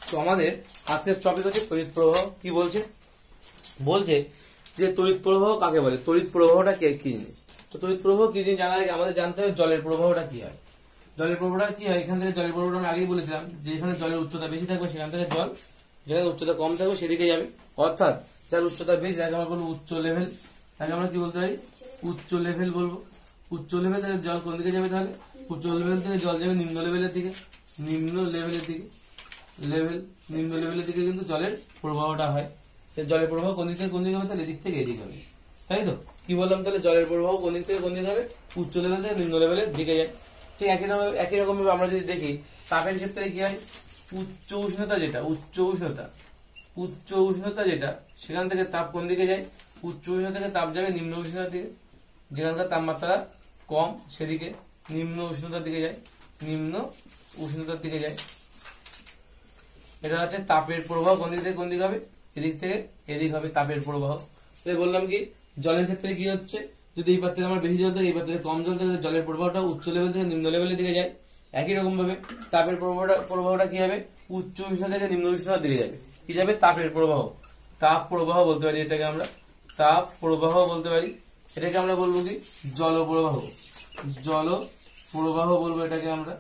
তো আমাদের আজকের টপিক হচ্ছে তড়িৎ প্রবাহ। কি বলছে? বলছে যে তড়িৎ প্রবাহ কাকে বলে, তড়িৎ প্রবাহটা কি জিনিস। তো তড়িৎ প্রবাহ কি জিনিস জানার আগে আমাদের জানতে হবে জলের প্রবাহটা কি হয়। জলের প্রবাহটা কি হয়, এখান থেকে জলের প্রবাহটা আমি আগেই বলেছিলাম যে এখানে জলের উচ্চতা বেশি থাকবে সেখান থেকে জল, যেখানে উচ্চতা কম থাকবে সেদিকে যাবে। অর্থাৎ যার উচ্চতা বেশি তাকে আমরা বলবো উচ্চ লেভেল, তাকে আমরা কি বলতে পারি উচ্চ লেভেল বলবো। উচ্চ লেভেল থেকে জল কোন দিকে যাবে? তাহলে উচ্চ লেভেল থেকে জল যাবে নিম্ন লেভেলের দিকে, নিম্ন লেভেলের দিকে, নিম্ন লেভেলের দিকে কিন্তু জলের প্রবাহটা হয়। জলের প্রবাহ কোন দিক থেকে কোন দিকে হবে? তাহলে এদিক থেকে এদিকে হবে, তাই তো? কি বললাম? তাহলে জলের প্রবাহ কোন দিক থেকে কোন দিকে হবে? উচ্চ লেভেল থেকে নিম্ন লেভেলের দিকে যায়। ঠিক একই রকম ভাবে আমরা যদি দেখি তাপের ক্ষেত্রে কি হয়, উচ্চ উষ্ণতা যেটা সেখান থেকে তাপ কোন দিকে যায়? উচ্চ উষ্ণতা থেকে তাপ যাবে নিম্ন উষ্ণতার দিকে, যেখানকার তাপমাত্রা কম সেদিকে নিম্ন উষ্ণতার দিকে যায়, নিম্ন উষ্ণতার দিকে যায়। এটা হচ্ছে তাপের প্রবাহ কোন দিক থেকে কোন দিক হবে? এদিক থেকে এদিক হবে তাপের প্রবাহ। তাই বললাম কি জলের ক্ষেত্রে কি হচ্ছে, যদি এই পাত্রে আমার বেশি জল থাকে এই পাত্রে কম জল থাকে জলের প্রবাহটা উচ্চ লেভেল থেকে নিম্ন লেভেলের দিকে যায়। একই রকম ভাবে তাপের প্রবাহটা কি হবে? উচ্চ উষ্ণতা থেকে নিম্ন উষ্ণতার দিকে যাবে। কি যাবে? তাপের প্রবাহ, তাপ প্রবাহ বলতে পারি এটাকে আমরা, তাপ প্রবাহ বলতে পারি। এটাকে আমরা বলবো কি জল প্রবাহ, জল প্রবাহ বলবো এটাকে আমরা।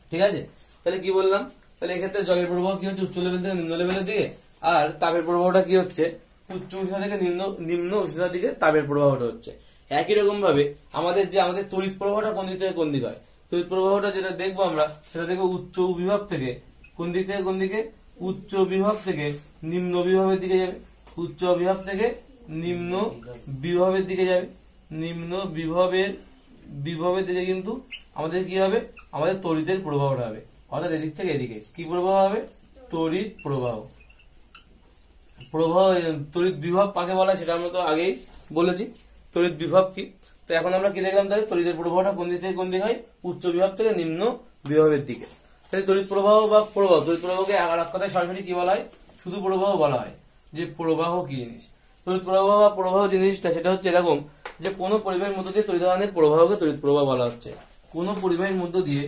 ঠিক আছে, তাহলে কি বললাম? তাহলে এক্ষেত্রে জলের প্রবাহ কি হচ্ছে? উচ্চ লেভেল থেকে নিম্ন লেভেলের দিকে। আর তাপের প্রবাহটা কি হচ্ছে? উচ্চ উষ্ণতা থেকে নিম্ন উষ্ণতার দিকে তাপের প্রবাহটা হচ্ছে। একই রকম ভাবে আমাদের তড়িৎ প্রবাহটা কোন দিক থেকে কোন দিকে হয়? তড়িৎ প্রবাহটা যেটা দেখবো আমরা সেটা দেখবো উচ্চ বিভব থেকে কোন দিক থেকে কোন দিকে? উচ্চ বিভব থেকে নিম্ন বিভবের দিকে যাবে, উচ্চ বিভব থেকে নিম্ন বিভবের দিকে যাবে। নিম্ন বিভবের দিকে কিন্তু আমাদের কি হবে? আমাদের তড়িতের প্রবাহটা হবে। অর্থাৎ এদিক থেকে এদিকে কি প্রবাহ হবে? তড়িৎ প্রবাহ। তড়িৎ বিভব কাকে বলা সেটা আমরা তো আগেই বলেছি। তড়িৎ বিভব কি? তো এখন আমরা কি দেখলাম? তাহলে তড়িতের প্রবাহটা কোন দিক থেকে কোন দিকে হয়? উচ্চ বিভব থেকে নিম্ন বিভবের দিকে। তাহলে তড়িৎ প্রবাহ বা প্রবাহ, তড়িৎ প্রবাহকে এক কথায় সরাসরি কি বলা হয়? শুধু প্রবাহ বলা হয়। যে প্রবাহ কি জিনিস, তড়িৎ প্রবাহ বা প্রবাহ জিনিসটা সেটা হচ্ছে এরকম যে কোনো পরিবাহের মধ্য দিয়ে তড়িৎ দানের প্রবাহকে তড়িৎ প্রবাহ বলা হচ্ছে। কোনো পরিবাহের মধ্য দিয়ে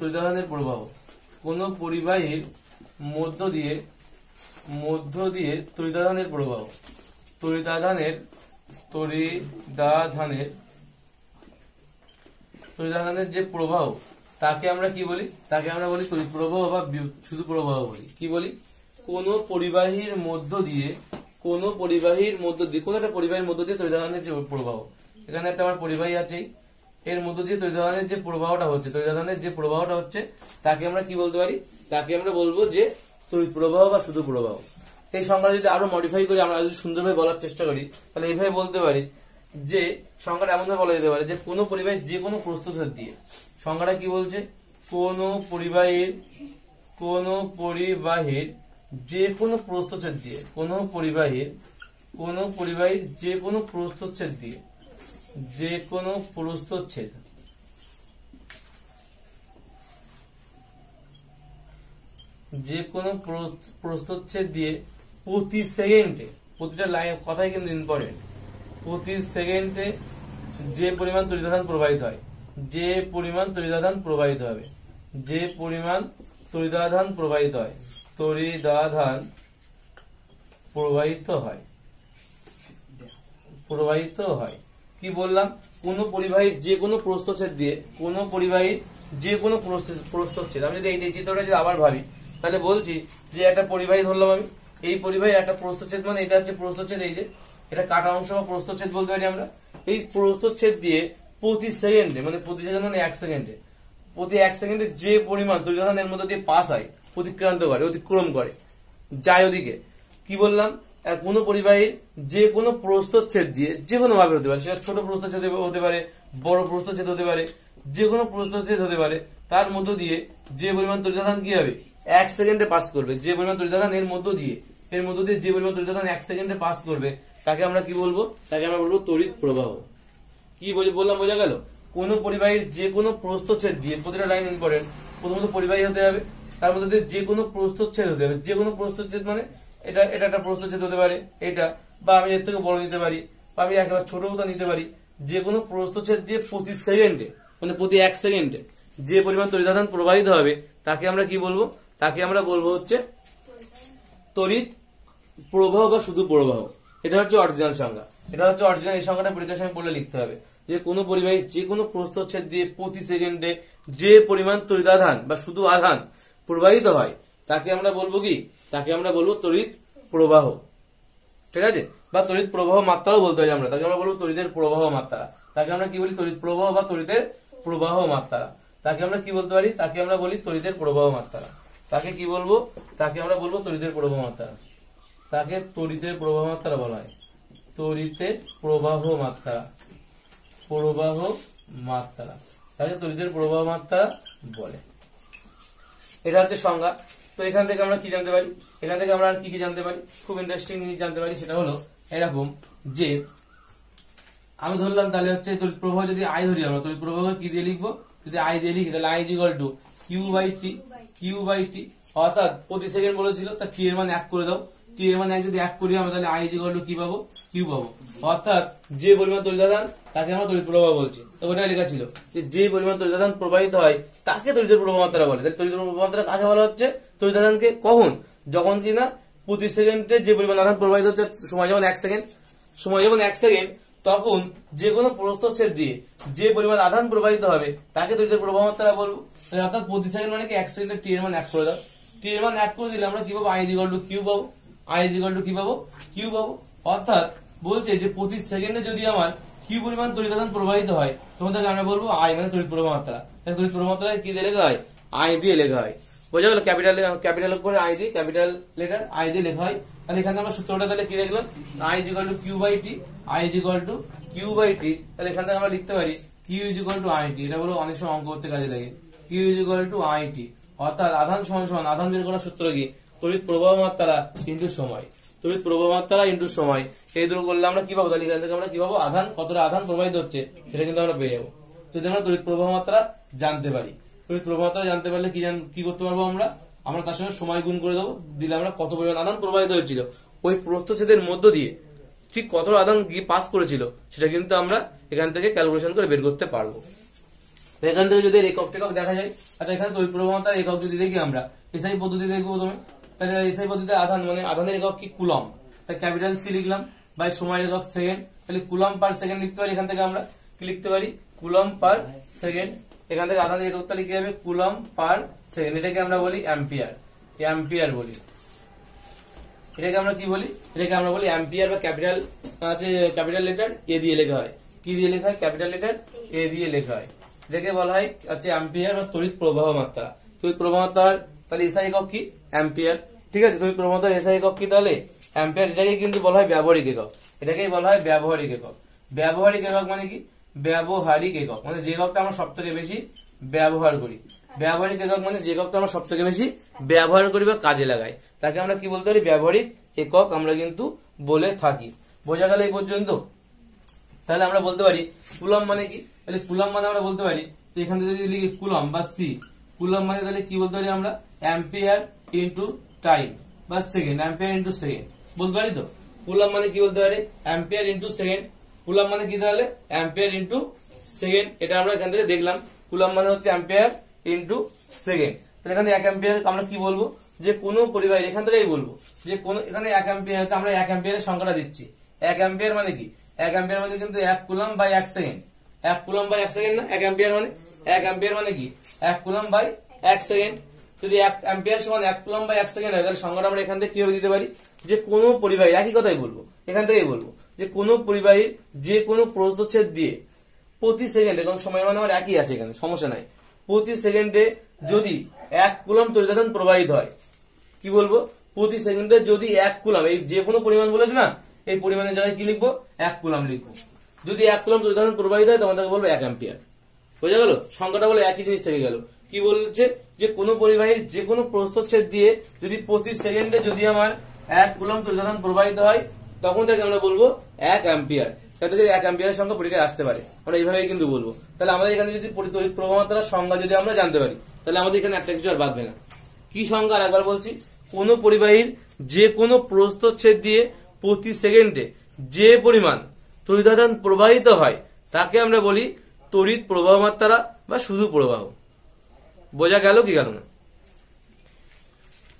তড়িৎ দানের প্রবাহ, কোনো পরিবাহীর মধ্য দিয়ে তড়িৎ দানের প্রবাহ, তড়িৎ দানের যে প্রবাহ তাকে আমরা কি বলি? তাকে আমরা বলি তড়িৎ প্রবাহ বা শুধু প্রবাহ বলি। কি বলি? কোন পরিবাহীর মধ্য দিয়ে কোন একটা পরিবাহীর মধ্য দিয়ে তড়িৎ দানের যে প্রবাহ, এখানে একটা আমার পরিবাহী আছে, এর মধ্য দিয়ে তড়িৎ দানের যে প্রবাহটা হচ্ছে তাকে আমরা কি বলতে পারি? তাকে আমরা বলবো যে তড়িৎ প্রবাহ বা শুধু প্রবাহ। এই সংজ্ঞাটা যদি আরো মডিফাই করি, আমরা যদি সুন্দরভাবে বলার চেষ্টা করি তাহলে এইভাবে বলতে পারি যে সংজ্ঞাটা এমন ভাবে বলা যেতে পারে যে কোনো পরিবাহীর যে কোনো প্রস্থচ্ছেদ দিয়ে, সংজ্ঞাটা কি বলছে? কোনো পরিবাহীর যে কোনো প্রস্থচ্ছেদ দিয়ে, কোনো পরিবাহীর যে কোনো প্রস্থচ্ছেদ দিয়ে, যে কোনো প্রস্থচ্ছেদ দিয়ে প্রতি সেকেন্ডে, প্রতিটা লাইন কথাই কিন্তু ইম্পর্টেন্ট, প্রতি সেকেন্ডে যে পরিমাণ তড়িৎ প্রবাহিত হয়, যে পরিমাণ তড়িৎ প্রবাহিত হয়, কি বললাম? কোন পরিবাহীর যে কোনো প্রস্থচ্ছেদ দিয়ে, কোন পরিবাহীর যে কোনো প্রস্থচ্ছেদ। আমি যদি এই চিত্রটা যদি আবার ভাবি তাহলে বলছি যে একটা পরিবাহী ধরলাম আমি, এই পরিবাহীর একটা প্রস্থচ্ছেদ, মানে এটা হচ্ছে প্রস্থচ্ছেদ, এই যে এটা কাটা অংশ বা প্রস্থচ্ছেদ বলতে পারি আমরা। এই প্রস্থচ্ছেদ দিয়ে প্রতি সেকেন্ডে, মানে প্রতি সেকেন্ড মানে প্রতি এক সেকেন্ডে যে পরিমাণ তড়িৎ এর মধ্যে দিয়ে পাস হয়, অতিক্রম করে যায় ওদিকে। কি বললাম? কোন পরিবাহীর যে কোনো প্রস্থচ্ছেদ দিয়ে, যে কোনো ভাবে হতে পারে, সেটা ছোট প্রস্থচ্ছেদ হতে পারে, বড় প্রস্থচ্ছেদ হতে পারে, যে কোনো প্রস্থচ্ছেদ হতে পারে, তার মধ্য দিয়ে যে পরিমাণ তড়িৎ কি হবে? এক সেকেন্ডে পাস করবে। যে পরিমাণ তড়িৎ এর মধ্য দিয়ে যে পরিমাণ তড়িৎ এক সেকেন্ডে পাস করবে তাকে আমরা কি বলবো? তাকে আমরা বলবো তড়িৎ প্রবাহ। কি বললাম? বোঝা গেল? কোন পরিবাহীর যে কোনো প্রস্থচ্ছেদ দিয়ে, প্রতিটা লাইন ইম্পর্টেন্ট, প্রথমত পরিবাহী হতে হবে, তার মধ্যে যে কোনো প্রস্থচ্ছেদ হতে হবে। যে কোনো প্রস্থচ্ছেদ মানে এটা একটা প্রস্থচ্ছেদ হতে পারে, এটা, বা আমি এর থেকে বড় নিতে পারি, বা আমি একেবারে ছোট উদাহরণ নিতে পারি, যে কোনো প্রস্থচ্ছেদ দিয়ে প্রতি সেকেন্ডে মানে প্রতি 1 সেকেন্ডে যে পরিমাণ তড়িৎ আধান প্রবাহিত হবে তাকে আমরা কি বলবো, তাকে আমরা বলবো হচ্ছে তড়িৎ প্রবাহ বা শুধু প্রবাহ। এটা হচ্ছে অরিজিনাল সংজ্ঞা, এটা হচ্ছে অরিজিনাল। এই সংজ্ঞাটা পরীক্ষার সময় পড়লে লিখতে হবে যে কোনো পরিবাহী যে কোনো প্রস্থচ্ছেদ দিয়ে প্রতি সেকেন্ডে যে পরিমাণ তড়িৎ আধান বা শুধু আধান প্রবাহিত হয় তাকে আমরা বলবো কি, তাকে আমরা বলবো তড়িৎ প্রবাহ। ঠিক আছে, বা তড়িৎ প্রবাহ মাত্রাও বলতে পারি আমরা, তাকে আমরা বলবো তড়িতের প্রবাহ মাত্রা। তাকে আমরা কি বলি, তড়িৎ প্রবাহ বা তড়িতের প্রবাহ মাত্রা। তাকে আমরা কি বলতে পারি, তাকে আমরা বলি তড়িতের প্রবাহ মাত্রা। তাকে কি বলবো, তাকে আমরা বলবো তড়িতের প্রবাহ মাত্রা। তাকে তড়িতের প্রবাহ মাত্রা বলা হয়, তড়িতের প্রবাহ মাত্রা, প্রবাহ মাত্রা, তাকে তড়িতের প্রবাহ মাত্রা বলে। এটা হচ্ছে সংজ্ঞা। তো এখান থেকে আমরা কি জানতে পারি, এখান থেকে আমরা আর কি কি জানতে পারি, খুব ইন্টারেস্টিং জিনিস জানতে পারি। সেটা হলো এরকম যে আমি ধরলাম তাহলে হচ্ছে তড়িৎ প্রবাহ যদি আই ধরি, আমরা তড়িৎ প্রবাহ কি দিয়ে লিখবো, যদি আই দিয়ে লিখি তাহলে I is equal to Q by T, Q by T, অর্থাৎ প্রতি সেকেন্ড বলেছিল তার টি এর মান 1 করে দাও। টি এর মান 1 যদি 1 করি আমরা তাহলে আই ইজ ইকুয়াল টু কি পাবো, কিউ পাবো। অর্থাৎ যে পরিমাণ তড়িৎ আধান তাকে আমরা তড়িৎ প্রবাহ বলছি। তো ওটা লেখা ছিল যে পরিমাণ তড়িৎ আধান প্রবাহিত হয় তাকে তড়িতের প্রবাহ মাত্রা বলে। তাহলে তড়িতের প্রবাহ মাত্রা কাকে বলা হচ্ছে, তড়িৎ আধানকে। কখন, যখন কিনা প্রতি সেকেন্ডে যে পরিমাণ আধান প্রবাহিত হচ্ছে, সময় যেমন 1 সেকেন্ড, সময় যেমন 1 সেকেন্ড, তখন যে কোনো প্রস্থচ্ছেদ দিয়ে যে পরিমাণ আধান প্রবাহিত হবে তাকে তড়িতের প্রবাহ মাত্রা বলবো। অর্থাৎ প্রতি সেকেন্ড মানে কি 1 সেকেন্ডে টি এর মান 1 করে দাও। টি এর মান 1 করে দিলে আমরা কি পাবো, I is equal to Q পাবো। আই ইজ ইকুয়াল টু কি পাবো, কিউ পাবো। অর্থাৎ বলছে যে প্রতি সেকেন্ডে যদি আমার কিউ পরিমাণ তড়িৎ আধান প্রবাহিত হয় তখন তাকে আমরা বলবো আই মানে তড়িৎ প্রবাহ মাত্রা। তড়িৎ প্রবাহ মাত্রা কি দিয়ে লেখা হয়, আই দিয়ে লেখা হয়। বোঝা গেল, ক্যাপিটাল করে আই দিয়ে, ক্যাপিটাল লেটার আই দিয়ে লেখা হয়। তাহলে এখানে আমরা সূত্রটা তাহলে কি দেখলাম, I is equal to Q by T, I is equal to Q by T. তাহলে এখান থেকে আমরা লিখতে পারি Q is equal to I T. এটা বলো অনেক সময় অঙ্ক করতে কাজে লাগে। Q is equal to I T, অর্থাৎ আধান সমান সমান, আধান বের করার সূত্র কি, তড়িৎ প্রবাহ মাত্রা ইনটু সময়, তড়িৎ প্রবাহ মাত্রা ইনটু সময়। এই দুটো করলে আমরা কি পাবো, তাহলে এখান থেকে আমরা কি পাবো, আধান কতটা আধান প্রবাহিত হচ্ছে সেটা কিন্তু আমরা পেয়ে যাবো। যদি আমরা তড়িৎ প্রবাহ মাত্রা জানতে পারি, তড়িৎ প্রবাহ মাত্রা জানতে পারলে কি করতে পারবো আমরা তার সঙ্গে সময় গুণ করে দেবো, দিলে আমরা কত পরিমাণ আধান প্রবাহিত হয়েছিল ওই প্রস্থচ্ছেদের মধ্য দিয়ে, ঠিক কতটা আধান গিয়ে পাস করেছিল সেটা কিন্তু আমরা এখান থেকে ক্যালকুলেশন করে বের করতে পারবো। এখান থেকে যদি একক টেকক দেখা যায়, আচ্ছা এখানে তড়িৎ প্রবাহ মাত্রার একক যদি দেখি আমরা এসআই পদ্ধতি দেখবো প্রথমে। তাহলে এসআই পদ্ধতিতে আধান মানে আধানের একক কি, কুলম। তাই ক্যাপিটাল সি লিখলাম, বাই সময়ের একক সেকেন্ড। তাহলে কুলম পার সেকেন্ড লিখতে পারি। এখান থেকে আমরা কি লিখতে পারি, কুলম পার সেকেন্ড। এখান থেকে আধানের একক তাহলে কি হবে, কুলম পার সেকেন্ড। এটাকে আমরা বলি অ্যাম্পিয়ার, অ্যাম্পিয়ার বলি। এটাকে আমরা কি বলি, এটাকে আমরা বলি অ্যাম্পিয়ার, বা ক্যাপিটাল আছে ক্যাপিটাল লেটার এ দিয়ে লেখা হয়। কি দিয়ে লেখা হয়, ক্যাপিটাল লেটার এ দিয়ে লেখা হয়। এটাকে বলা হয় হচ্ছে অ্যাম্পিয়ার বা তড়িৎ প্রবাহ মাত্রা। তড়িৎ প্রবাহ মাত্রার তাহলে এসআই একক কি, অ্যাম্পিয়ার। ঠিক আছে, তড়িৎ প্রবাহ মাত্রার এসআই একক কি তাহলে অ্যাম্পিয়ার। এটাকে কিন্তু বলা হয় ব্যবহারিক একক, এটাকেই বলা হয় ব্যবহারিক একক। ব্যবহারিক একক মানে কি, ব্যবহারিক একক মানে যে এককটা আমরা সব থেকে বেশি ব্যবহার করি। ব্যবহারিক একক মানে যে এককটা আমরা সব থেকে বেশি ব্যবহার করি বা কাজে লাগাই তাকে আমরা কি বলতে পারি, ব্যবহারিক একক আমরা কিন্তু বলে থাকি। বোঝা গেল এই পর্যন্ত। তাহলে আমরা বলতে পারি কুলম মানে কি, তাহলে কুলম মানে আমরা বলতে পারি, তো এখান থেকে যদি লিখি কুলম বা সি, কুলম মানে তাহলে কি বলতে পারি আমরা, অ্যাম্পিয়ার ইন্টু টাইম বা সেকেন্ড, অ্যাম্পিয়ার ইন্টু সেকেন্ড বলতে পারি। তো কুলম মানে কি বলতে পারি, অ্যাম্পিয়ার ইন্টু সেকেন্ড। কুলম মানে কি তাহলে, অ্যাম্পিয়ার ইন্টু সেকেন্ড। এটা আমরা এখান থেকে দেখলাম, কুলম মানে হচ্ছে অ্যাম্পিয়ার ইন্টু সেকেন্ড। তাহলে এখানে 1 অ্যাম্পিয়ার আমরা কি বলবো, যে কোনো পরিবাহী, এখান থেকেই বলবো যে কোন, এখানে 1 অ্যাম্পিয়ার হচ্ছে, আমরা 1 অ্যাম্পিয়ারের সংখ্যাটা দিচ্ছি। 1 অ্যাম্পিয়ার মানে কি, 1 অ্যাম্পিয়ার মানে কিন্তু 1 coulomb by 1 second. 1 coulomb by 1 second না 1 অ্যাম্পিয়ার মানে, 1 অ্যাম্পিয়ার মানে কি 1 কুলম বাই 1 সেকেন্ড। যদি 1 অ্যাম্পিয়ার সমান 1 কুলম বাই 1 সেকেন্ড হয় তাহলে সংখ্যাটা আমরা এখান থেকে কিভাবে দিতে পারি, যে কোনো পরিবাহী, একই কথাই বলবো, এখান থেকেই বলবো যে কোনো পরিবাহীর যে কোনো প্রস্থচ্ছেদ দিয়ে প্রতি সেকেন্ডে, কারণ সময় মানে আমার একই আছে এখানে সমস্যা নাই, প্রতি সেকেন্ডে যদি 1 কুলম তড়িৎ আধান প্রবাহিত হয়, কি বলবো, প্রতি সেকেন্ডে যদি 1 কুলম, এই যে কোনো পরিমাণ বলেছে না, এই পরিমাণের জায়গায় কি লিখবো, 1 কুলম লিখবো। যদি 1 কুলম তড়িৎ আধান প্রবাহিত হয় তখন তাকে বলবো 1 অ্যাম্পিয়ার। বোঝা গেল, সংখ্যাটা বলে একই জিনিস থেকে গেল। কি বলছে, যে কোনো পরিবাহীর যে কোনো প্রস্থচ্ছেদ দিয়ে যদি প্রতি সেকেন্ডে যদি আমার 1 কুলম তড়িৎ আধান প্রবাহিত হয় তখন তাকে আমরা বলবো 1 অ্যাম্পিয়ার। তাহলে 1 অ্যাম্পিয়ারের সংখ্যা পরীক্ষায় আসতে পারে, আমরা এইভাবেই কিন্তু বলবো। তাহলে আমাদের এখানে যদি তড়িৎ প্রবাহ মাত্রার সংজ্ঞা যদি আমরা জানতে পারি তাহলে আমাদের এখানে একটা কিছু আর বাদবে না। কি সংজ্ঞা একবার বলছি, কোন পরিবাহীর যে কোনো প্রস্থচ্ছেদ দিয়ে প্রতি সেকেন্ডে যে পরিমাণ তড়িৎ আধান প্রবাহিত হয় তাকে আমরা বলি তড়িৎ প্রবাহ মাত্রা বা শুধু প্রবাহ। বোঝা গেল কি গেল না?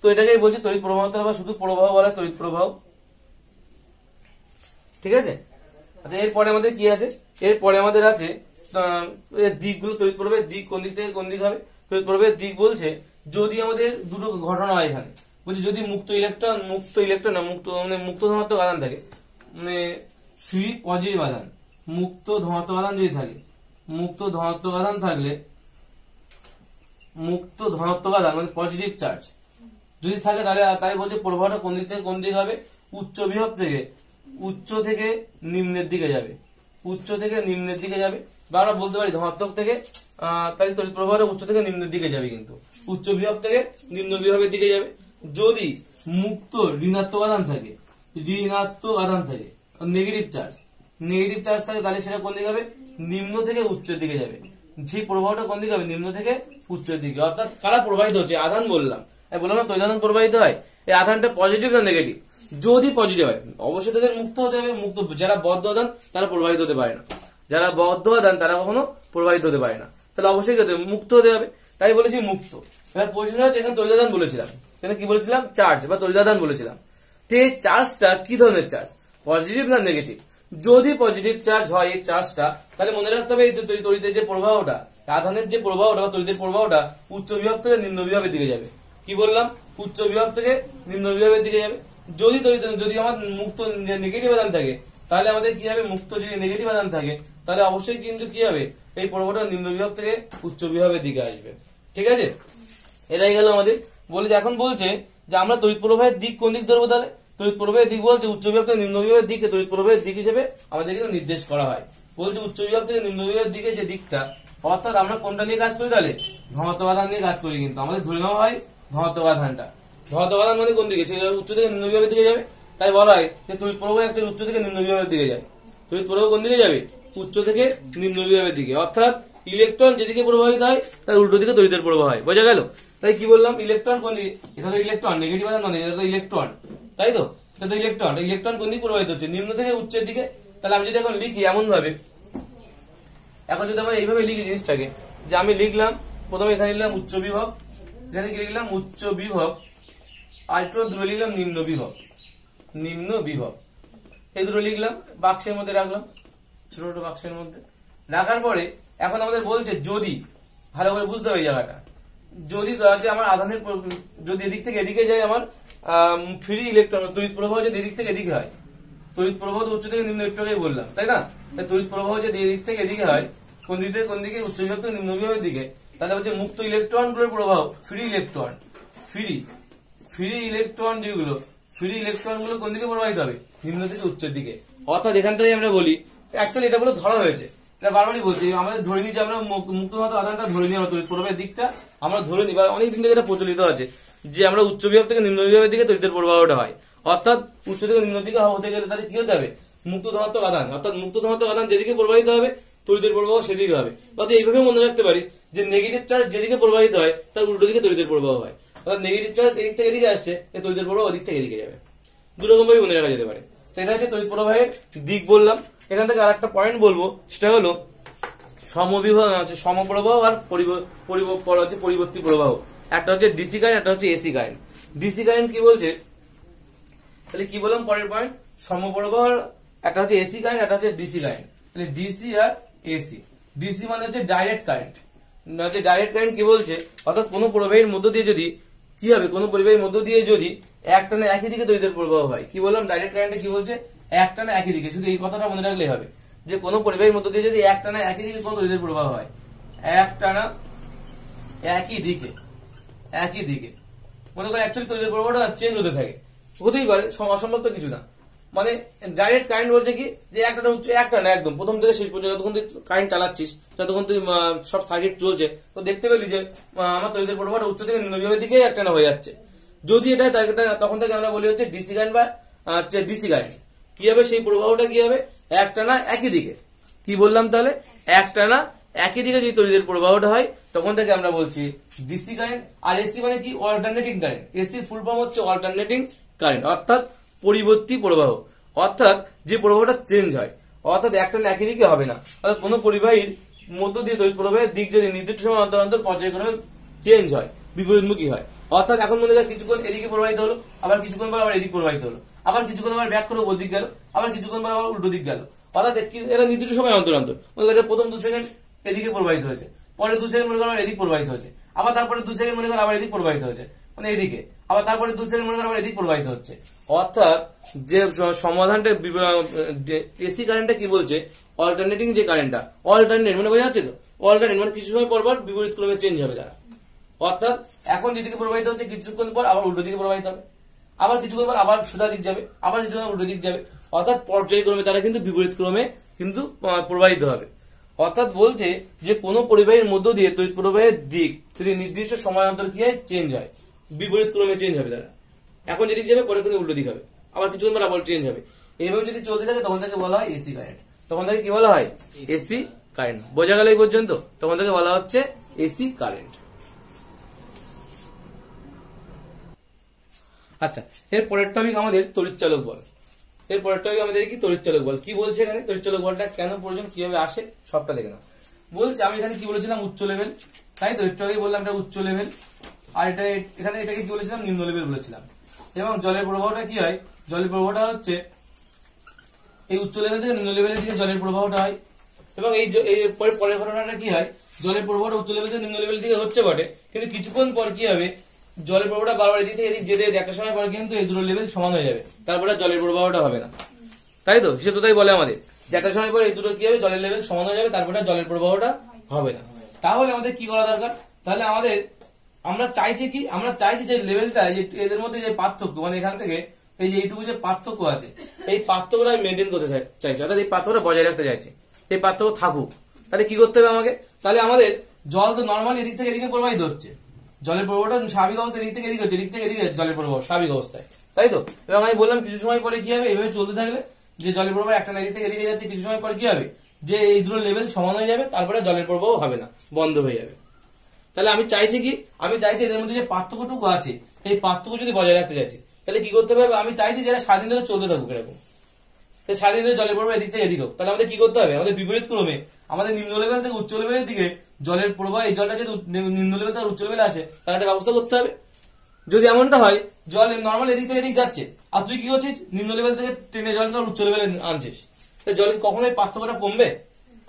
তো এটাকেই বলছি তড়িৎ প্রবাহ মাত্রা বা শুধু প্রবাহ বলা তড়িৎ প্রবাহ। ঠিক আছে। আচ্ছা, এরপরে আমাদের কি আছে? এরপরে আমাদের আছে দিকগুলো। তড়িৎ প্রবাহের দিক কোন দিক থেকে কোন দিক হবে? তড়িৎ প্রবাহের দিক বলছে যদি আমাদের দুটো ঘটনা হয় এখানে, বলছি যদি মুক্ত ইলেকট্রন মানে মুক্ত ধনাত্মক আধান থাকে, মানে ফ্রি পজিটিভ আধান, মুক্ত ধনাত্মক আধান যদি থাকে, মুক্ত ধনাত্মক আধান থাকলে, মুক্ত ধনাত্মক আধান মানে পজিটিভ চার্জ যদি থাকে, তাহলে তাই বলছে প্রবাহটা কোন দিক থেকে কোন দিক হবে? উচ্চ বিভব থেকে উচ্চ থেকে নিম্নের দিকে যাবে, উচ্চ থেকে নিম্নের দিকে যাবে। বা আমরা বলতে পারি ধনাত্মক থেকে, তাই তড়িৎ প্রবাহটা উচ্চ থেকে নিম্নের দিকে যাবে, কিন্তু উচ্চ বিভব থেকে নিম্ন বিভবের দিকে যাবে। যদি মুক্ত ঋণাত্মক আধান থাকে, ঋণাত্মক আধান থাকে, নেগেটিভ চার্জ থাকে, তাহলে সেটা কোন দিকে হবে? নিম্ন থেকে উচ্চের দিকে যাবে। সেই প্রবাহটা কোন দিকে হবে? নিম্ন থেকে উচ্চের দিকে। অর্থাৎ কারা প্রবাহিত হচ্ছে? আধান বললাম, বললাম না তড়িৎ আধান প্রবাহিত হয়। এই আধানটা পজিটিভ না নেগেটিভ? যদি পজিটিভ হয় অবশ্যই তাদের মুক্ত হতে হবে। মুক্ত যারা বদ্ধ আধান তারা প্রবাহিত হতে পারে না, যারা বদ্ধ আধান তারা কখনো প্রবাহিত হতে পারে না, তাহলে অবশ্যই মুক্ত হতে হবে। তাই বলেছি মুক্ত। এবার প্রশ্ন হচ্ছে এখানে তড়িৎ আধান বলেছিলাম, এখানে কি বলেছিলাম? চার্জ বা তড়িৎ আধান বলেছিলাম। তো এই চার্জটা কি ধরনের চার্জ? পজিটিভ না নেগেটিভ? যদি পজিটিভ চার্জ হয় এই চার্জটা, তাহলে মনে রাখতে হবে এই তড়িতের যে প্রবাহটা, আধানের যে প্রবাহটা বা তড়িতের প্রবাহটা উচ্চ বিভব থেকে নিম্ন বিভবের দিকে যাবে। কি বললাম? উচ্চ বিভব থেকে নিম্ন বিভবের দিকে যাবে। যদি আমার মুক্ত নেগেটিভ আধান থাকে, তাহলে আমাদের কি হবে? মুক্ত যদি নেগেটিভ আধান থাকে, তাহলে অবশ্যই কিন্তু কি হবে? এই প্রবাহটা নিম্ন বিভব থেকে উচ্চ বিভবের দিকে আসবে। ঠিক আছে, এটাই গেল আমাদের। বলে এখন বলছে যে আমরা তড়িৎ প্রবাহের দিক কোন দিক ধরবো? তাহলে তড়িৎ প্রবাহের দিক বলছে উচ্চ বিভব থেকে নিম্ন বিভবের দিকে তড়িৎ প্রবাহের দিক হিসেবে আমাদের কিন্তু নির্দেশ করা হয়। বলছে উচ্চ বিভব থেকে নিম্ন বিভবের দিকে যে দিকটা, অর্থাৎ আমরা কোনটা নিয়ে কাজ করি? তাহলে ধনাত্মক আধান নিয়ে কাজ করি। কিন্তু আমাদের ধরে নেওয়া হয় ধনাত্মক আধানটা। ধনাত্মক আধান মানে কোন দিকে? উচ্চ থেকে নিম্ন বিভবের দিকে যাবে। তাই বলা হয় যে তড়িৎ প্রবাহ একটা উচ্চ থেকে নিম্ন বিভবের দিকে যায়। তড়িৎ প্রবাহ কোন দিকে যাবে? উচ্চ থেকে নিম্ন বিভবের দিকে। অর্থাৎ ইলেকট্রন যেদিকে প্রবাহিত হয় তার উল্টো দিকে তড়িতের প্রবাহ হয়। বোঝা গেল? তাই কি বললাম? ইলেকট্রন কোন দিকে? এটা তো ইলেকট্রন, নেগেটিভ আধান নয়, এটা তো ইলেকট্রন, তাই তো? এটা তো ইলেকট্রন। ইলেকট্রন কোন দিকে প্রবাহিত হচ্ছে? নিম্ন থেকে উচ্চের দিকে। তাহলে আমি যদি এখন লিখি এমন ভাবে, এখন যদি আমরা এইভাবে লিখি জিনিসটাকে, যে আমি লিখলাম প্রথমে এখানে লিখলাম উচ্চ বিভব, এখানে কি লিখলাম? উচ্চ বিভব, আর একটু দূরে লিখলাম নিম্ন বিভব, নিম্ন বিভব, এই দুটো লিখলাম, বাক্সের মধ্যে রাখলাম, ছোট ছোট বাক্সের মধ্যে রাখার পরে এখন আমাদের বলছে যদি, ভালো করে বুঝতে হবে এই জায়গাটা, যদি আমার আধানের যদি এদিক থেকে এদিকে যায় আমার ফ্রি ইলেকট্রন, তড়িৎ প্রবাহ যদি এদিক থেকে এদিকে হয়, তড়িৎ প্রবাহ তো উচ্চ থেকে নিম্ন একটুকেই বললাম, তাই না? তড়িৎ প্রবাহ যদি এদিক থেকে এদিকে হয়, কোন দিক থেকে কোন দিকে? উচ্চ বিভব থেকে নিম্ন বিভবের দিকে। তাহলে হচ্ছে মুক্ত ইলেকট্রন গুলোর প্রবাহ, ফ্রি ইলেকট্রন, ফ্রি ইলেকট্রন যেগুলো, ফ্রি ইলেকট্রন গুলো কোন দিকে প্রবাহিত হবে? নিম্ন থেকে উচ্চের দিকে। অর্থাৎ এখান থেকে আমরা বলি, অ্যাকচুয়ালি এটা বলে ধরা হয়েছে, এটা বারবারই বলছি, আমাদের ধরে নিই যে আমরা মুক্ত আধানটা ধরে নিই, আমরা তড়িৎ প্রবাহের দিকটা আমরা ধরে নিই, বা অনেকদিন থেকে এটা প্রচলিত আছে যে আমরা উচ্চ বিভব থেকে নিম্ন বিভবের দিকে তড়িতের প্রবাহটা হয়। অর্থাৎ উচ্চ থেকে নিম্ন দিকে হতে গেলে তাহলে কি হতে হবে? মুক্ত ধনাত্মক আধান, অর্থাৎ মুক্ত ধনাত্মক আধান যেদিকে প্রবাহিত হবে তড়িতের প্রবাহ সেদিকে হবে। অর্থাৎ এইভাবে মনে রাখতে পারিস যে নেগেটিভ চার্জ যেদিকে প্রবাহিত হয় তার উল্টো দিকে তড়িতের প্রবাহ হয়। অর্থাৎ নেগেটিভ চার্জ এদিক থেকে এদিকে আসছে, তড়িতের প্রবাহ ওদিক থেকে এদিকে যাবে। দুরকম ভাবে মনে রাখা যেতে পারে। তো এটা হচ্ছে তড়িৎ প্রবাহের দিক বললাম। এখান থেকে আরেকটা পয়েন্ট বলবো, সেটা হলো সমবিভব, হচ্ছে সমপ্রবাহ আর পরিবর্তী প্রবাহ। একটা হচ্ছে ডিসি কারেন্ট, একটা হচ্ছে এসি কারেন্ট। ডিসি কারেন্ট কি বলছে? তাহলে কি বললাম পরের পয়েন্ট? সমপ্রবাহ, একটা হচ্ছে এসি কারেন্ট, একটা হচ্ছে ডিসি কারেন্ট। তাহলে ডিসি আর এসি। ডিসি মানে হচ্ছে ডাইরেক্ট কারেন্ট, হচ্ছে ডাইরেক্ট কারেন্ট কি বলছে? অর্থাৎ কোনো প্রবাহের মধ্য দিয়ে যদি কি হবে? কোনো পরিবাহের মধ্য দিয়ে যদি একটানা একই দিকে তড়িতের প্রবাহ হয়, কি বললাম? ডাইরেক্ট কারেন্টে কি বলছে? একটানা একই দিকে। শুধু এই কথাটা মনে রাখলেই হবে যে কোনো পরিবাহের মধ্য দিয়ে যদি একটানা একই দিকে কোনো তড়িতের প্রবাহ হয়, একটানা একই দিকে, একই দিকে, মনে করে অ্যাকচুয়ালি তড়িতের প্রবাহটা চেঞ্জ হতে থাকে, হতেই পারে, অসম্ভব তো কিছু না। মানে ডাইরেক্ট কারেন্ট বলছে কি যে একটানা একদম প্রথম থেকে শেষ পর্যন্ত যতক্ষণ তুই কারেন্ট চালাচ্ছিস, যতক্ষণ তুই সব সার্কিট চলছে, তো দেখতে পেলি যে আমার তড়িতের প্রবাহটা উচ্চ থেকে নিম্ন বিভবের দিকে একটানা হয়ে যাচ্ছে। যদি এটা তখন থেকে আমরা বলি হচ্ছে ডিসি কারেন্ট বা ডিসি কারেন্ট। কি হবে? সেই প্রবাহটা কি হবে? একটানা একই দিকে। কি বললাম তাহলে? একটানা একই দিকে যদি তড়িতের প্রবাহটা হয় তখন থেকে আমরা বলছি ডিসি কারেন্ট। আর এসি মানে কি? Alternating current. এসির ফুল ফর্ম হচ্ছে অল্টারনেটিং কারেন্ট, অর্থাৎ পরিবর্তী প্রবাহ, অর্থাৎ যে প্রবাহটা চেঞ্জ হয়। অর্থাৎ একটা একই দিকে হবে না। অর্থাৎ কোনো পরিবাহীর মধ্য দিয়ে তড়িৎ প্রবাহের দিক যদি নির্দিষ্ট সময় অন্তর অন্তর পর্যায়ক্রমে চেঞ্জ হয়, বিপরীতমুখী হয়, অর্থাৎ এখন মনে হয় কিছুক্ষণ এদিকে প্রবাহিত হলো, আবার কিছুক্ষণ পর আবার এদিকে প্রবাহিত হলো, আবার কিছুক্ষণ আবার ব্যাক করে ওপর দিক গেল, আবার কিছুক্ষণ পর আবার উল্টো দিক গেল, অর্থাৎ এটা নির্দিষ্ট সময় অন্তর অন্তর। মনে করেন প্রথম 2 সেকেন্ড এদিকে প্রবাহিত হয়েছে, পরে 2 সেকেন্ড মনে করেন আবার এদিকে প্রবাহিত হয়েছে, আবার তারপরে 2 সেকেন্ড মনে করেন আবার এদিকে প্রবাহিত হয়েছে, মানে এদিকে, আবার তারপরে 2 সেকেন্ড মনে করেন আবার এদিকে প্রবাহিত হচ্ছে। অর্থাৎ যে সমাধানটা এসি কারেন্টটা কি বলছে, অল্টারনেটিং যে কারেন্টটা, অল্টারনেট মানে বোঝা যাচ্ছে তো, অল্টারনেট মানে কিছু সময় পর পর বিপরীত ক্রমে চেঞ্জ হবে তারা। অর্থাৎ এখন যেদিকে প্রবাহিত হচ্ছে কিছুক্ষণ পর আবার উল্টো দিকে প্রবাহিত হবে, আবার কিছুক্ষণ পর আবার সোজা দিক যাবে, আবার কিছুক্ষণ উল্টো দিক যাবে, অর্থাৎ পর্যায়ক্রমে তারা কিন্তু বিপরীত ক্রমে কিন্তু প্রবাহিত হবে। অর্থাৎ বলছে যে কোনো পরিবাহীর মধ্য দিয়ে তড়িৎ প্রবাহের দিক যদি নির্দিষ্ট সময় অন্তর কি হয় চেঞ্জ হয়, বিপরীত ক্রমে চেঞ্জ হবে তারা। এখন যেদিক যাবে পরে কিন্তু উল্টো দিক হবে, আবার কিছুক্ষণ পর আবার চেঞ্জ হবে। এইভাবে যদি চলতে থাকে তখন তাকে বলা হয় এসি কারেন্ট। তখন তাকে কি বলা হয়? AC current. বোঝা গেল এই পর্যন্ত? তখন তাকে বলা হচ্ছে এসি কারেন্ট। আচ্ছা, এর পরের টপিক আমাদের তড়িৎচালক বল। এর পরের টপিক আমাদের কি তড়িৎচালক বল। কি বলছে এখানে, তড়িৎচালক বলটা কেন প্রয়োজন, কিভাবে আসে, সবটা দেখে নাও। বলছে আমি এখানে কি বলেছিলাম, উচ্চ লেভেল, তাই তো একটু আগে বললাম এটা উচ্চ লেভেল, আর এটা এখানে এটাকে কি বলেছিলাম, নিম্ন লেভেল বলেছিলাম। এবং জলের প্রবাহটা কি হয়, জলের প্রবাহটা হচ্ছে এই উচ্চ লেভেল থেকে নিম্ন লেভেলের দিকে জলের প্রবাহটা হয়। এবং এই পরের ঘটনাটা কি হয়, জলের প্রবাহটা উচ্চ লেভেল থেকে নিম্ন লেভেলের দিকে হচ্ছে বটে, কিন্তু কিছুক্ষণ পর কি হবে, জলের প্রবাহটা বারবার এদিক থেকে এদিক যেতে একটা সময় পর কিন্তু এই দুটো লেভেল সমান হয়ে যাবে, তারপরে জলের প্রবাহটা হবে না। তাই তো হিসেব তো তাই বলে আমাদের যে একটা সময় পর এই দুটো কি হবে, জলের লেভেল সমান হয়ে যাবে, তারপরে জলের প্রবাহটা হবে না। তাহলে আমাদের কি করা দরকার, তাহলে আমরা চাইছি কি, আমরা চাইছি যে লেভেলটা এদের মধ্যে যে পার্থক্য, মানে এখান থেকে এই যে এইটুকু যে পার্থক্য আছে, এই পার্থক্যটা আমি মেনটেন করতে চাইছি, অর্থাৎ এই পার্থক্যটা বজায় রাখতে চাইছি, এই পার্থক্য থাকুক। তাহলে কি করতে হবে আমাকে, তাহলে আমাদের জল তো নর্মালি এদিক থেকে এদিকে প্রবাহিত হচ্ছে, জলের প্রবাহটা স্বাভাবিক অবস্থায় এদিক থেকে এদিকে হচ্ছে, এদিক থেকে এদিকে জলের প্রবাহ স্বাভাবিক অবস্থায়, তাই তো। এবং আমি বললাম কিছু সময় পরে কি হবে, এইভাবে চলতে থাকলে যে জলের প্রবাহ একটা এদিক থেকে এদিকে যাচ্ছে, কিছু সময় পরে কি হবে, যে এই দুটো লেভেল সমান হয়ে যাবে, তারপরে জলের প্রবাহ হবে না, বন্ধ হয়ে যাবে। তাহলে আমি চাইছি কি, আমি চাইছি এদের মধ্যে যে পার্থক্যটুকু আছে, এই পার্থক্য যদি বজায় রাখতে চাইছি, তাহলে কি করতে হবে, আমি চাইছি যারা স্বাধীন ধরে চলতে থাকুক এরকম, স্বাধীন ধরে জলের প্রবাহ এদিক থেকে এদিক হোক। তাহলে আমাদের কি করতে হবে, আমাদের বিপরীত ক্রমে আমাদের নিম্ন লেভেল থেকে উচ্চ লেভেলের দিকে জলের প্রবাহ, এই জলটা যদি নিম্ন লেভেল থেকে উচ্চ লেভেলে আসে, তাহলে একটা ব্যবস্থা করতে হবে। যদি এমনটা হয় জল নর্মাল এদিক থেকে এদিক যাচ্ছে, আর তুই কি করছিস, নিম্ন লেভেল থেকে ট্রেনে জলটা উচ্চ লেভেলে আনছিস, জল কখনোই পার্থক্যটা কমবে,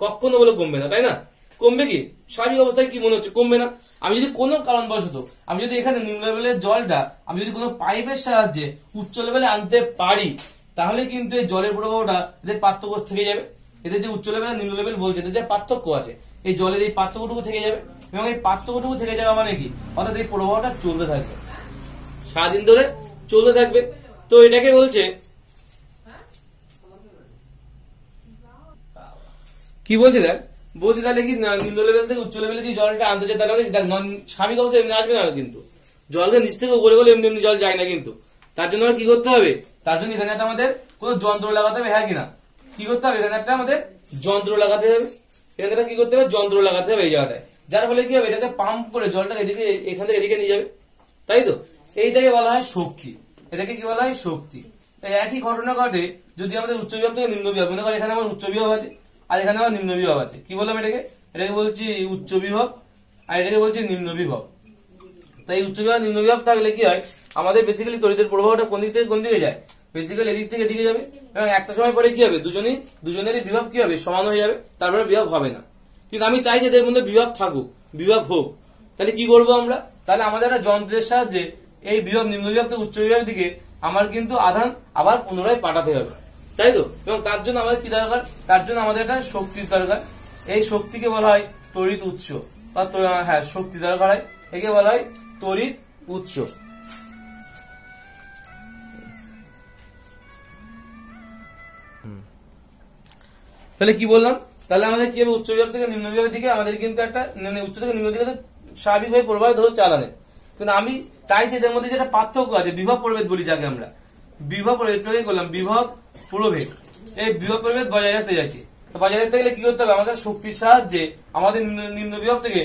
কখনো বলে কমবে না, তাই না? কমবে কি, স্বাভাবিক অবস্থায় কি মনে হচ্ছে, কমবে না। আমি যদি কোনো কারণবশত আমি যদি এখানে নিম্ন লেভেলের জলটা আমি যদি কোনো পাইপের সাহায্যে উচ্চ লেভেলে আনতে পারি, তাহলে কিন্তু এই জলের প্রবাহটা এদের পার্থক্য থেকে যাবে, এদের যে উচ্চ লেভেল আর নিম্ন লেভেল বলছে এদের যে পার্থক্য আছে, এই জলের এই পার্থক্যটুকু থেকে যাবে। এবং এই পার্থক্যটুকু থেকে যাবে মানে কি, অর্থাৎ এই প্রবাহটা চলতে থাকবে, সারাদিন ধরে চলতে থাকবে। তো এটাকে বলছে কি, বলছে দেখ, বলছে তাহলে কি নিম্ন লেভেল থেকে উচ্চ লেভেলে যে জলটা আনতে চায়, তাহলে স্বাভাবিক অবস্থা এমনি আসবে না, কিন্তু জলকে নিচ থেকে উপরে বলে এমনি এমনি জল যায় না, কিন্তু তার জন্য কি করতে হবে, তার জন্য এখানে একটা আমাদের কোন যন্ত্র লাগাতে হবে, হ্যাঁ কিনা, কি করতে হবে, এখানে একটা আমাদের যন্ত্র লাগাতে হবে, এখানে একটা কি করতে হবে, যন্ত্র লাগাতে হবে এই জায়গাটায়, যার ফলে কি হবে, এটাকে পাম্প করে জলটা এদিকে এখান থেকে এদিকে নিয়ে যাবে, তাই তো। এইটাকে বলা হয় শক্তি, এটাকে কি বলা হয়, শক্তি। একই ঘটনা ঘটে যদি আমাদের উচ্চ বিভব থেকে নিম্ন বিভব, মনে করো এখানে আমার উচ্চ বিভব আছে আর এখানে আমার নিম্ন বিভব আছে, কি বললাম এটাকে, এটাকে বলছি উচ্চ বিভব আর এটাকে বলছি নিম্ন বিভব। তো এই উচ্চ বিভব নিম্ন বিভব থাকলে কি হয়, আমাদের বেসিক্যালি তড়িতের প্রবাহটা কোন দিক থেকে কোন দিকে যায়, বেসিক্যালি এদিক থেকে এদিকে যাবে, এবং একটা সময় পরে কি হবে, দুজনেরই বিভব কি হবে, সমান হয়ে যাবে, তারপরে বিভব হবে না। কিন্তু আমি চাই যে এদের মধ্যে বিভব থাকুক, বিভব হোক। তাহলে কি করবো আমরা, তাহলে আমাদের একটা যন্ত্রের সাহায্যে এই বিভব নিম্ন বিভব থেকে উচ্চ বিভবের দিকে আমার কিন্তু আধান আবার পুনরায় পাঠাতে হবে, তাই তো। এবং তার জন্য আমাদের কি দরকার, তার জন্য আমাদের একটা শক্তির দরকার, এই শক্তিকে বলা হয় তড়িৎ উৎস, বা হ্যাঁ শক্তি দরকার হয়, একে বলা হয় তড়িৎ উৎস। তাহলে কি বললাম, তাহলে আমাদের কি হবে, উচ্চ বিভব থেকে নিম্ন বিভবের দিকে আমাদের কিন্তু একটা উচ্চ থেকে নিম্ন দিকে স্বাভাবিকভাবে প্রবাহিত হচ্ছে আধানের, কিন্তু আমি চাইছি এদের মধ্যে যেটা পার্থক্য আছে, বিভব প্রভেদ বলি যাকে আমরা, বিভব প্রভেদ করলাম, বিভব প্রভেদ, এই বিভব প্রভেদ বজায় রাখতে যাচ্ছি। তো বজায় রাখতে গেলে কি করতে হবে, আমাদের শক্তির সাহায্যে আমাদের নিম্ন বিভব থেকে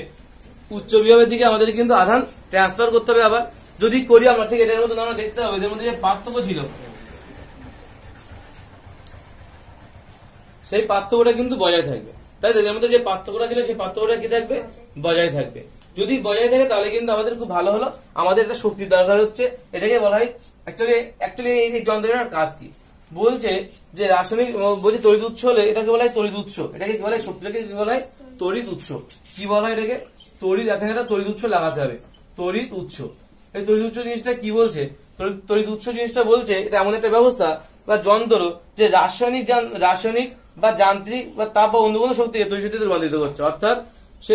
উচ্চ বিভবের দিকে আমাদের কিন্তু আধান ট্রান্সফার করতে হবে। আবার যদি করি আমরা, ঠিক এটার মধ্যে আমরা দেখতে হবে এদের মধ্যে যে পার্থক্য ছিল সেই পার্থক্যটা কিন্তু বজায় থাকবে। তাই তো এদের মধ্যে যে পার্থক্যটা ছিল সেই পার্থক্যটা কি থাকবে? বজায় থাকবে। যদি বজায় থাকে তাহলে কিন্তু আমাদের খুব ভালো হলো। আমাদের একটা শক্তির দরকার হচ্ছে, এটাকে বলা হয় অ্যাকচুয়ালি এই যন্ত্রের কাজ কি বলছে যে রাসায়নিক বলছে তড়িৎ উৎস হলে এটাকে বলা হয় তড়িৎ উৎস। এটাকে কি বলা হয়? শক্তিটাকে কি বলা হয়? তড়িৎ উৎস। কি বলা হয় এটাকে? তড়িৎ। এখানে একটা তড়িৎ উৎস লাগাতে হবে, তড়িৎ উৎস। এই তড়িৎ উৎস জিনিসটা কি বলছে? তড়িৎ উৎস জিনিসটা বলছে এটা এমন একটা ব্যবস্থা বা যন্ত্র যে রাসায়নিক বা যান্ত্রিক বা তাপ বা অন্য কোনো শক্তিকে তড়িৎ শক্তিতে রূপান্তরিত করছে। অর্থাৎ সে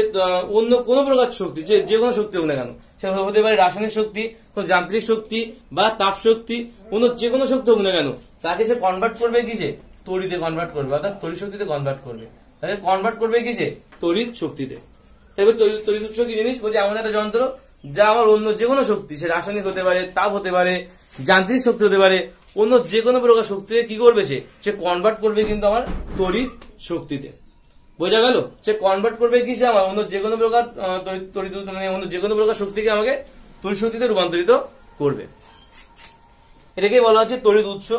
অন্য কোনো প্রকার শক্তি, যে কোনো শক্তি হোক না কেন, সে হতে পারে রাসায়নিক শক্তি, কোন যান্ত্রিক শক্তি বা তাপ শক্তি, অন্য যে কোনো শক্তি হোক না কেন, তাকে সে কনভার্ট করবে কিসে? তড়িতে কনভার্ট করবে, অর্থাৎ তড়িৎ শক্তিতে কনভার্ট করবে। তাকে কনভার্ট করবে কিসে? তড়িৎ শক্তিতে। তবে তড়িৎ উৎস কি জিনিস বলছে? এমন একটা যন্ত্র যা আমার অন্য যে কোনো শক্তি, সে রাসায়নিক হতে পারে, তাপ হতে পারে, যান্ত্রিক শক্তি হতে পারে, অন্য যে কোনো প্রকার শক্তিকে কি করবে? সে কনভার্ট করবে কিন্তু আমার তড়িৎ শক্তিতে। বোঝা গেল? সে কনভার্ট করবে কিসে? আমার অন্য যে কোনো প্রকার তড়িৎ মানে অন্য যে কোনো প্রকার শক্তিকে আমাকে তড়িৎ শক্তিতে রূপান্তরিত করবে। এটাকে বলা হচ্ছে তড়িৎ উৎস।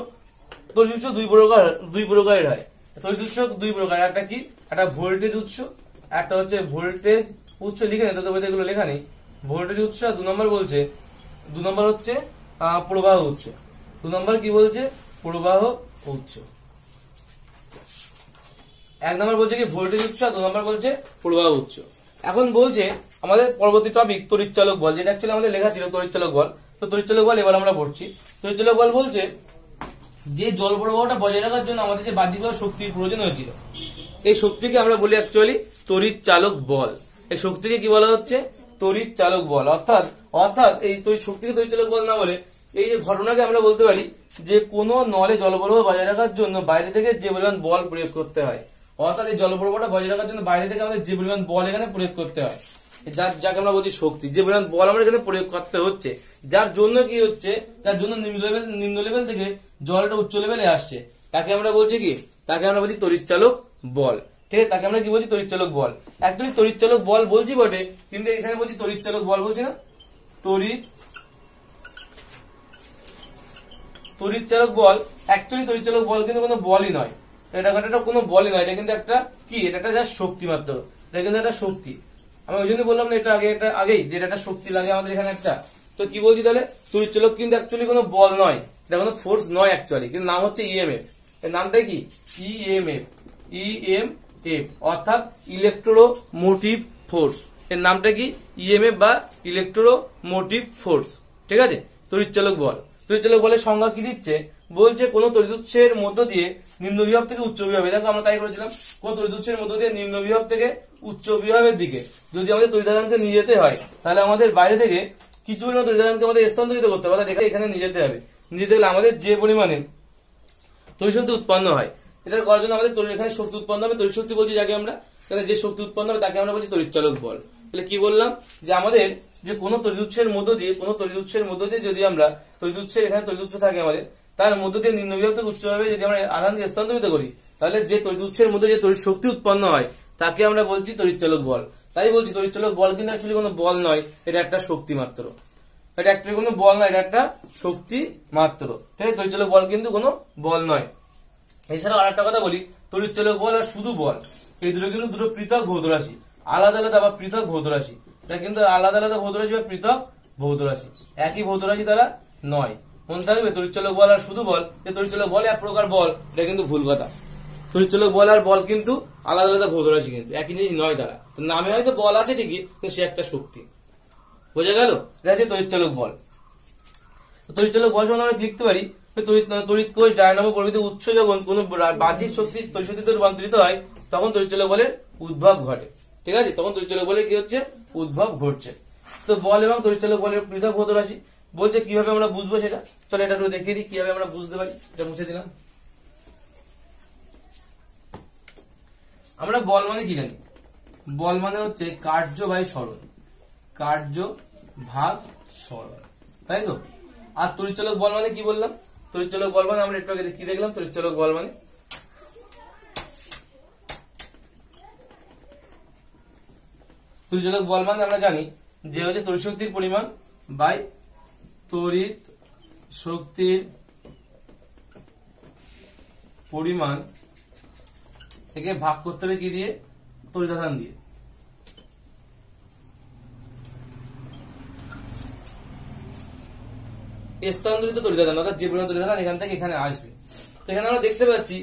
তড়িৎ উৎস দুই প্রকারের হয়। তড়িৎ উৎস দুই প্রকার। একটা কি? একটা ভোল্টেজ উৎস, একটা হচ্ছে ভোল্টেজ উৎস। লিখে নেই তো, এগুলো লেখা নেই। ভোল্টেজ উৎস। আর 2 নম্বর হচ্ছে প্রবাহ উৎস। 2 নম্বর কি বলছে? প্রবাহ উৎস। 1 নম্বর বলছে কি? ভোল্টেজ উৎস। আর 2 নম্বর বলছে প্রবাহ উৎস। এখন বলছে আমাদের পরবর্তী টপিক তড়িৎচালক বল, যেটা অ্যাকচুয়ালি আমাদের লেখা ছিল তড়িৎচালক বল। তো তড়িৎচালক বল এবার আমরা পড়ছি। তড়িৎচালক বল বলছে যে জল প্রবাহটা বজায় রাখার জন্য আমাদের যে বাহ্যিকভাবে শক্তির প্রয়োজন হয়েছিল, এই শক্তিকে আমরা বলি অ্যাকচুয়ালি তড়িৎচালক বল। এই শক্তিকে কি বলা হচ্ছে? তড়িৎচালক বল। অর্থাৎ এই শক্তিকে তড়িৎচালক বল না বলে এই যে ঘটনাকে আমরা বলতে পারি যে কোনো নলে জলপ্রবাহ বজায় রাখার জন্য বাইরে থেকে যে পরিমাণ বল প্রয়োগ করতে হয়, অর্থাৎ এই জলপ্রবাহটা বজায় রাখার জন্য বাইরে থেকে আমাদের যে পরিমাণ বল এখানে প্রয়োগ করতে হয়, যাকে আমরা বলছি শক্তি, যে পরিমাণ বল আমরা এখানে প্রয়োগ করতে হচ্ছে, যার জন্য কি হচ্ছে, যার জন্য নিম্ন লেভেল থেকে জলটা উচ্চ লেভেলে আসছে, তাকে আমরা বলছি কি? তাকে আমরা বলছি তড়িৎচালক বল। ঠিক আছে, তাকে আমরা কি বলছি? তড়িৎচালক বল। একদমই তড়িৎচালক বল বলছি বটে, কিন্তু এখানে বলছি তড়িৎচালক বল বলছি না। তড়িৎচালক বল অ্যাকচুয়ালি তড়িৎচালক বল কিন্তু কোনো বলই নয়। এটা কোনো বলই নয়, এটা কিন্তু একটা কি? এটা একটা জাস্ট শক্তি মাত্র। এটা কিন্তু একটা শক্তি। আমি ওই জন্য বললাম না এটা আগেই যে এটা একটা শক্তি লাগে আমাদের এখানে একটা। তো কি বলছি তাহলে? তড়িৎচালক কিন্তু অ্যাকচুয়ালি কোনো বল নয়, এটা কোনো ফোর্স নয় অ্যাকচুয়ালি, কিন্তু নাম হচ্ছে ইএমএফ। এর নামটা কি? ইএমএফ, অর্থাৎ ইলেকট্রোমোটিভ ফোর্স। এর নামটা কি? ইএমএফ বা ইলেকট্রোমোটিভ ফোর্স। ঠিক আছে, তড়িৎচালক বল। তড়িৎচালক বলের সংজ্ঞা কি দিচ্ছে? বলছে কোন তড়িৎ উৎসের মধ্য দিয়ে নিম্ন বিভব থেকে উচ্চ বিভবে, দেখো আমরা তাই করেছিলাম, কোন তড়িৎ উৎসের মধ্য দিয়ে নিম্ন বিভব থেকে উচ্চ বিভবের দিকে যদি আমাদের তড়িৎধারাকে নিয়ে যেতে হয়, তাহলে আমাদের বাইরে থেকে কিছু পরিমাণ তড়িৎধারাকে আমাদের স্থানান্তরিত করতে হবে, অর্থাৎ এখানে নিয়ে যেতে হবে। নিয়ে যেতে গেলে আমাদের যে পরিমাণে তড়িৎ শক্তি উৎপন্ন হয়, এটা করার জন্য আমাদের এখানে শক্তি উৎপন্ন হবে। তড়িৎ শক্তি বলছি যাকে আমরা, তাহলে যে শক্তি উৎপন্ন হবে তাকে আমরা বলছি তড়িৎচালক বল। তাহলে কি বললাম? যে আমাদের যে কোনো তড়িৎ উৎসের মধ্য দিয়ে যদি আমরা এখানে তড়িৎ উৎস থাকে আমাদের, তার মধ্য দিয়ে নিম্ন বিভব থেকে উচ্চ বিভবে যদি আমরা আধানকে স্থানান্তরিত করি, তাহলে যে তড়িৎ উৎসের মধ্যে যে তড়িৎ শক্তি উৎপন্ন হয় তাকে আমরা বলছি তড়িৎচালক বল। তাই বলছি তড়িৎচালক বল কিন্তু অ্যাকচুয়ালি কোনো বল নয়, এটা একটা শক্তি মাত্র। এটা অ্যাকচুয়ালি কোনো বল নয়, এটা একটা শক্তি মাত্র। ঠিক আছে, তড়িৎচালক বল কিন্তু কোনো বল নয়। এছাড়াও আরেকটা কথা বলি, তড়িৎচালক বল আর শুধু বল, এই দুটো কিন্তু দুটো পৃথক ভৌত রাশি, আলাদা আলাদা বা পৃথক ভৌত রাশি। এটা কিন্তু আলাদা আলাদা ভৌত রাশি বা পৃথক ভৌত রাশি, একই ভৌত রাশি তারা নয়। মনে থাকবে তড়িৎচালক বল আর শুধু বল, যে তড়িৎচালক বল এক প্রকার বল, এটা কিন্তু ভুল কথা। তড়িৎচালক বল আর বল কিন্তু আলাদা আলাদা ভৌত রাশি, কিন্তু একই জিনিস নয় তারা। নামে হয়তো বল আছে ঠিকই, কিন্তু সে একটা শক্তি। বোঝা গেল? এটা হচ্ছে তড়িৎচালক বল। তড়িৎচালক বল সম্বন্ধে আমরা লিখতে পারি তড়িৎ কোষ, ডায়নামো প্রভৃতি উৎস যখন কোন বাহ্যিক শক্তি তড়িৎ শক্তিতে রূপান্তরিত হয়, তখন তড়িৎচালক বলের উদ্ভব ঘটে। ঠিক আছে, তখন তড়িৎচালক বলের কি হচ্ছে? উদ্ভব ঘটছে। তো বল এবং তড়িৎচালক বলের পৃথক ভৌত রাশি বলছে, কিভাবে আমরা বুঝবো সেটা? চলো এটা একটু দেখিয়ে দিই কিভাবে আমরা বুঝতে পারি। এটা মুছে দিলাম। আমরা বল মানে কি জানি? বল মানে হচ্ছে কার্য বাই সরণ, কার্য ভাগ সরণ, তাই তো? আর তড়িৎচালক বল মানে কি বললাম? তড়িৎচালক বল মানে আমরা একটু আগে কি দেখলাম? তড়িৎচালক বল মানে আমরা জানি যে হচ্ছে তড়িৎ শক্তির পরিমাণ বাই তড়িৎ শক্তির পরিমাণ একে ভাগ করতে হবে কি দিয়ে? তড়িতাধান দিয়ে। স্থানান্তরিত তড়িতাধান অর্থাৎ যে পরিমাণ তড়িতাধান এখান থেকে এখানে আসবে। তো এখানে আমরা দেখতে পাচ্ছি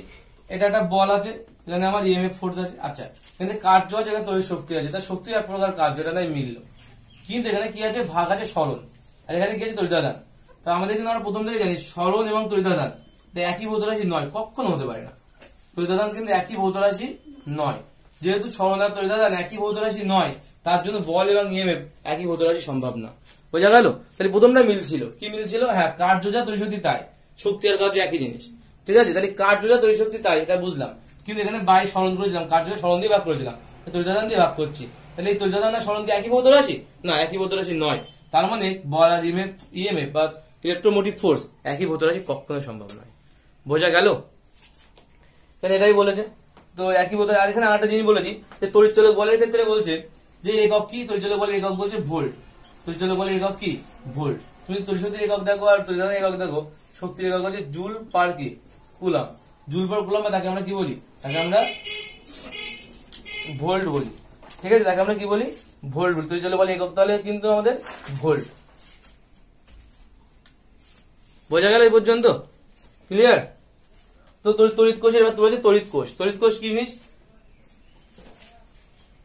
এটা একটা বল আছে, এখানে আমার ইএমএফ ফোর্স আছে। আচ্ছা, এখানে কার্য আছে, এখানে তড়িৎ শক্তি আছে। তার শক্তি এক প্রকার কার্য, এটা নাই মিলল। কিন্তু এখানে কি আছে? ভাগ আছে সরণ, আর এখানে কি আছে? তড়িতাধান। তো আমাদের কিন্তু আমরা প্রথম থেকে জানি সরণ এবং তড়িতাধান একই ভৌত রাশি নয়, কখনো হতে পারে না। তড়িতাধান কিন্তু একই ভৌত রাশি নয়। যেহেতু সরণ আর তড়িতাধান একই ভৌত রাশি নয়, তার জন্য বল এবং ইএমএফ একই ভৌত রাশি সম্ভব না। বোঝা গেল? তাহলে প্রথমটা মিলছিল, কি মিলছিল? হ্যাঁ, কার্য যা তড়িৎ শক্তি তাই, শক্তি আর কার্য একই জিনিস। ঠিক আছে, তাহলে কার্য যা তড়িৎ শক্তি তাই, এটা বুঝলাম। কিন্তু এখানে বাই সরণ করেছিলাম, কার্য সরণ দিয়ে ভাগ করেছিলাম, তড়িতাধান দিয়ে ভাগ করছি। তাহলে এই তড়িতাধান আর সরণ দিয়ে একই ভৌত রাশি না, একই ভৌত রাশি নয়। তার মানে বল আর ইএমএফ বা ইলেকট্রোমোটিভ ফোর্স একই ভৌত রাশি কখনো সম্ভব নয়। বোঝা গেল? এটাই বলেছে। তো একই ভৌত। আর এখানে আরেকটা জিনিস বলে দিই, যে তড়িৎচলক বলের ক্ষেত্রে বলছে যে একক কি? তড়িৎচলক বলের একক বলছে ভোল্ট। তড়িৎচলক বলের একক কি? ভোল্ট। তুমি তড়িৎ শক্তির একক দেখো আর তড়িতাধানের একক দেখো, শক্তির একক হচ্ছে জুল পার কি? কুলাম। জুল পার কুলাম, তাকে আমরা কি বলি? তাকে আমরা ভোল্ট বলি। ঠিক আছে, তাকে আমরা কি বলি? ভোল্ট বলি। তড়িৎচলক বলের একক তাহলে কিন্তু আমাদের ভোল্ট। বোঝা গেল এই পর্যন্ত? ক্লিয়ার? তো তড়িৎ কোষের এবার বলছে তড়িৎ কোষ। তড়িৎ কোষ কি জিনিস?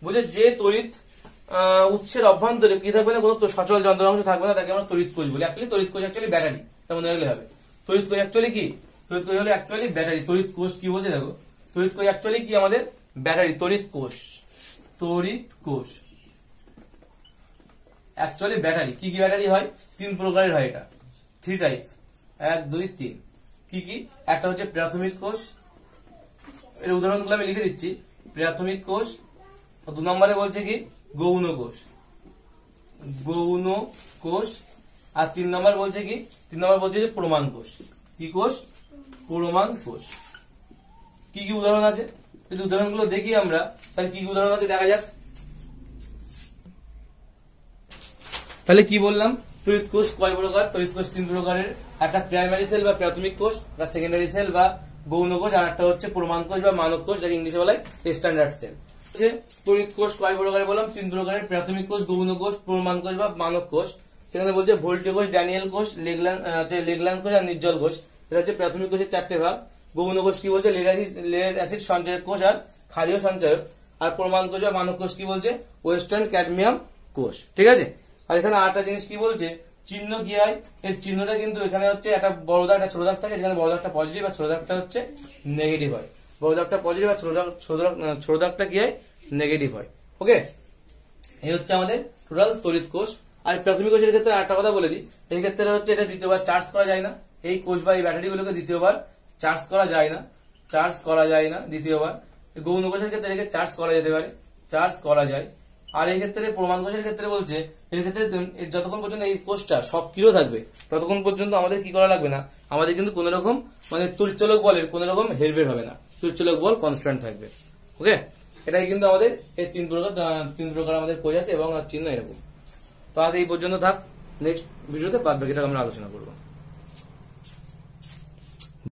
বুঝে যে তড়িৎ উৎসের অভ্যন্তরে কি থাকবে না, কোনো সচল যন্ত্রাংশ থাকবে না, তাকে আমরা তড়িৎ কোষ বলি। তড়িৎ কোষ অ্যাকচুয়ালি ব্যাটারি, তেমন মনে রাখলে হবে। তড়িৎ কোষ অ্যাকচুয়ালি কি? তড়িৎ কোষ হলো অ্যাকচুয়ালি ব্যাটারি। তড়িৎ কোষ কি বলছে দেখো, তড়িৎ কোষ অ্যাকচুয়ালি কি? আমাদের ব্যাটারি। তড়িৎ কোষ, তড়িৎ কোষ অ্যাকচুয়ালি ব্যাটারি। কি কি ব্যাটারি হয়? 3 প্রকারের হয়, এটা 3 টাইপ, 1 2 3। কি কি? একটা হচ্ছে প্রাথমিক কোষ, এর উদাহরণগুলো আমি লিখে দিচ্ছি। প্রাথমিক কোষ। 2 নম্বরে বলছে কি? গৌণ কোষ, গৌণ কোষ। আর 3 নম্বর বলছে কি? 3 নম্বর বলছে যে প্রমাণ কোষ। কি কোষ? প্রমাণ কোষ। কি কি উদাহরণ আছে যদি উদাহরণগুলো দেখি আমরা, তাহলে কি কি উদাহরণ আছে দেখা যাক। তাহলে কি বললাম? তড়িৎ কোষ কয় প্রকার? তড়িৎ কোষ 3 প্রকারের। একটা প্রাইমারি সেল বা প্রাথমিক কোষ, একটা সেকেন্ডারি সেল বা গৌণ কোষ, আর একটা হচ্ছে প্রমাণ কোষ বা মানক কোষ, যাকে ইংলিশে বলা হয় স্ট্যান্ডার্ড সেল। তড়িৎ কোষ কয় প্রকারের বললাম? 3 প্রকারের। প্রাথমিক কোষ, গৌণ কোষ, প্রমাণ কোষ বা মানক কোষ। সেখানে বলছে ভোল্টে কোষ, ড্যানিয়েল কোষ, লেগল্যান্ড কোষ আর নির্জল কোষ। এটা হচ্ছে প্রাথমিক কোষের 4টে ভাগ। গৌণ কোষ কি বলছে? লেড অ্যাসিড সঞ্চয়ক কোষ আর ক্ষারীয় সঞ্চয়ক। আর প্রমাণ কোষ বা মানক কোষ কি বলছে? ওয়েস্টার্ন ক্যাডমিয়াম কোষ। ঠিক আছে। আর এখানে আরেকটা জিনিস কি বলছে? চিহ্ন কি হয়? এর চিহ্নটা কিন্তু এখানে হচ্ছে একটা বড় দাগ, একটা ছোট দাগ থাকে, যেখানে বড় দাগটা পজিটিভ আর ছোট দাগটা হচ্ছে নেগেটিভ হয়। বড় দাগটা পজিটিভ আর ছোট দাগটা কি হয়? নেগেটিভ হয়। ওকে, এই হচ্ছে আমাদের টোটাল তড়িৎ কোষ। আর প্রাথমিক কোষের ক্ষেত্রে আরেকটা কথা বলে দিই, এই ক্ষেত্রে হচ্ছে এটা দ্বিতীয়বার চার্জ করা যায় না। এই কোষ বা এই ব্যাটারিগুলোকে দ্বিতীয়বার চার্জ করা যায় না, চার্জ করা যায় না দ্বিতীয়বার। গৌণ কোষের ক্ষেত্রে এটাকে চার্জ করা যেতে পারে, চার্জ করা যায়। আর এই ক্ষেত্রে প্রমাণ কোষের ক্ষেত্রে বলছে, এর ক্ষেত্রে যতক্ষণ পর্যন্ত এই কোষটা সক্রিয় থাকবে ততক্ষণ পর্যন্ত আমাদের কি করা লাগবে না, আমাদের কিন্তু কোন রকম মানে তড়িৎচলক বলের কোন রকম হেরফের হবে না, তড়িৎচলক বল কনস্ট্যান্ট থাকবে। ওকে, এটাই কিন্তু আমাদের এই 3 প্রকার আমাদের কোষ আছে এবং চিহ্ন এরকম। তো আজ এই পর্যন্ত থাক, নেক্সট ভিডিওতে বাদ বাকিটা আমরা আলোচনা করবো।